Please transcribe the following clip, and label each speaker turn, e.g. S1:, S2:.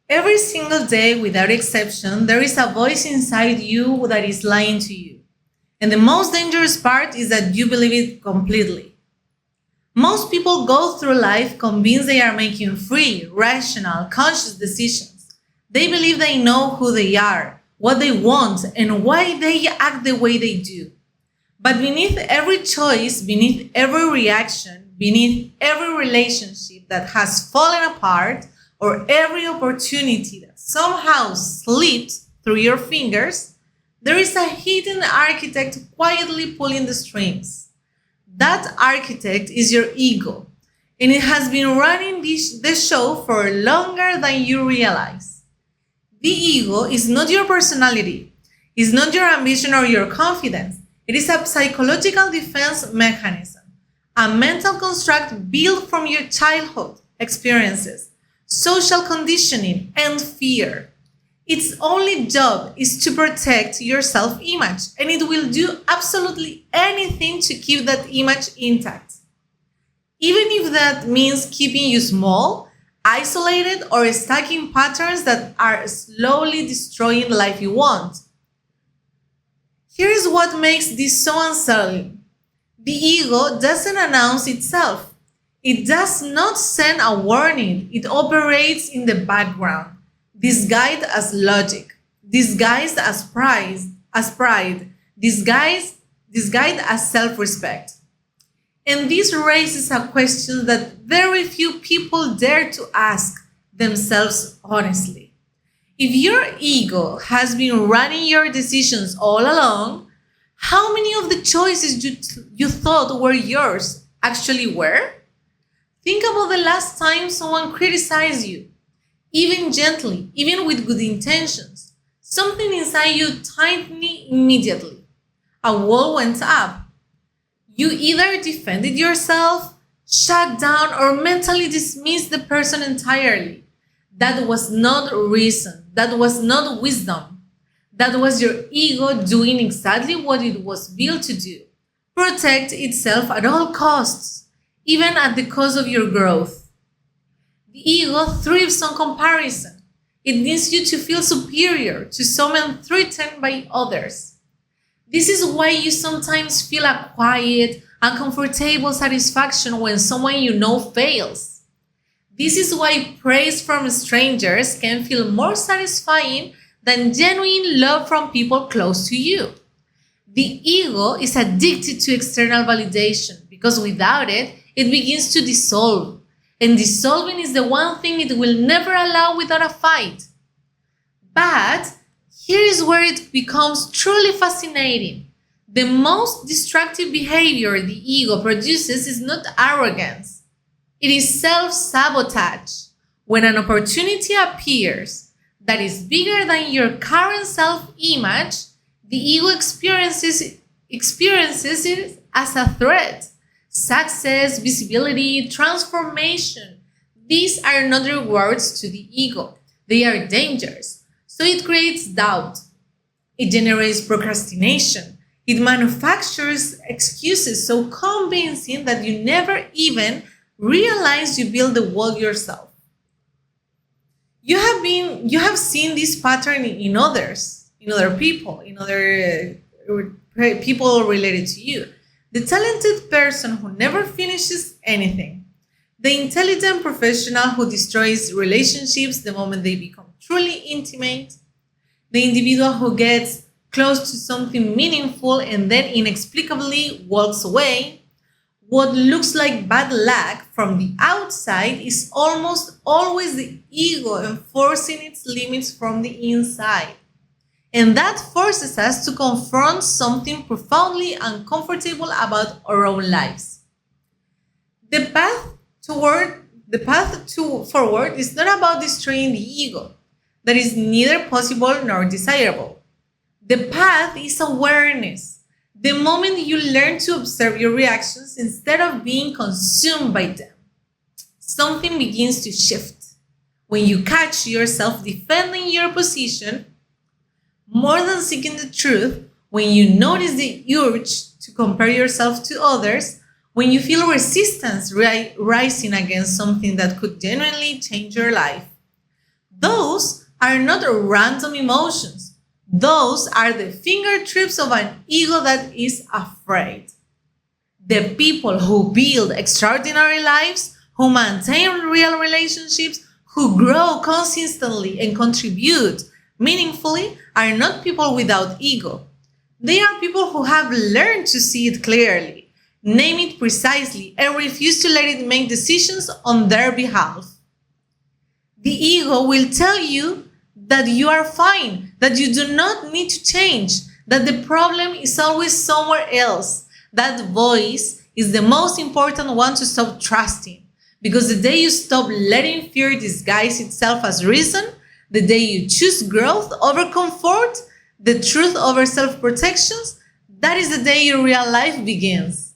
S1: Every single day, without exception, there is a voice inside you that is lying to you. And the most dangerous part is that you believe it completely. Most people go through life convinced they are making free, rational, conscious decisions. They believe they know who they are, what they want, and why they act the way they do. But beneath every choice, beneath every reaction, beneath every relationship that has fallen apart, or every opportunity that somehow slipped through your fingers, there is a hidden architect quietly pulling the strings. That architect is your ego, and it has been running this show for longer than you realize. The ego is not your personality, it's not your ambition or your confidence. It is a psychological defense mechanism, a mental construct built from your childhood experiences, social conditioning, and fear. Its only job is to protect your self-image, and it will do absolutely anything to keep that image intact. Even if that means keeping you small, isolated, or stuck in patterns that are slowly destroying the life you want. Here is what makes this so unsettling. The ego doesn't announce itself. It does not send a warning. It operates in the background, disguised as logic, disguised as pride, disguised as self-respect. And this raises a question that very few people dare to ask themselves honestly. If your ego has been running your decisions all along, how many of the choices you thought were yours actually were? Think about the last time someone criticized you, even gently, even with good intentions. Something inside you tightened immediately. A wall went up. You either defended yourself, shut down, or mentally dismissed the person entirely. That was not reason. That was not wisdom. That was your ego doing exactly what it was built to do. Protect itself at all costs, even at the cost of your growth. The ego thrives on comparison. It needs you to feel superior to someone threatened by others. This is why you sometimes feel a quiet, uncomfortable satisfaction when someone you know fails. This is why praise from strangers can feel more satisfying than genuine love from people close to you. The ego is addicted to external validation because without it, it begins to dissolve. And dissolving is the one thing it will never allow without a fight. But here is where it becomes truly fascinating. The most destructive behavior the ego produces is not arrogance. It is self-sabotage. When an opportunity appears that is bigger than your current self-image, the ego experiences it as a threat. Success, visibility, transformation. These are not rewards to the ego. They are dangers. So it creates doubt. It generates procrastination. It manufactures excuses so convincing that you never even realize you build the wall yourself. You have seen this pattern in others, in other people, in other people related to you. The talented person who never finishes anything. The intelligent professional who destroys relationships the moment they become truly intimate. The individual who gets close to something meaningful and then inexplicably walks away. What looks like bad luck from the outside is almost always the ego enforcing its limits from the inside. And that forces us to confront something profoundly uncomfortable about our own lives. The path forward is not about destroying the ego. That is neither possible nor desirable. The path is awareness. The moment you learn to observe your reactions instead of being consumed by them, something begins to shift. When you catch yourself defending your position more than seeking the truth, when you notice the urge to compare yourself to others, when you feel resistance rising against something that could genuinely change your life, those are not random emotions. Those are the fingertips of an ego that is afraid. The people who build extraordinary lives, who maintain real relationships, who grow consistently and contribute meaningfully are not people without ego. They are people who have learned to see it clearly, name it precisely, and refuse to let it make decisions on their behalf. The ego will tell you that you are fine, that you do not need to change, that the problem is always somewhere else. That voice is the most important one to stop trusting. Because the day you stop letting fear disguise itself as reason, the day you choose growth over comfort, the truth over self-protections, that is the day your real life begins.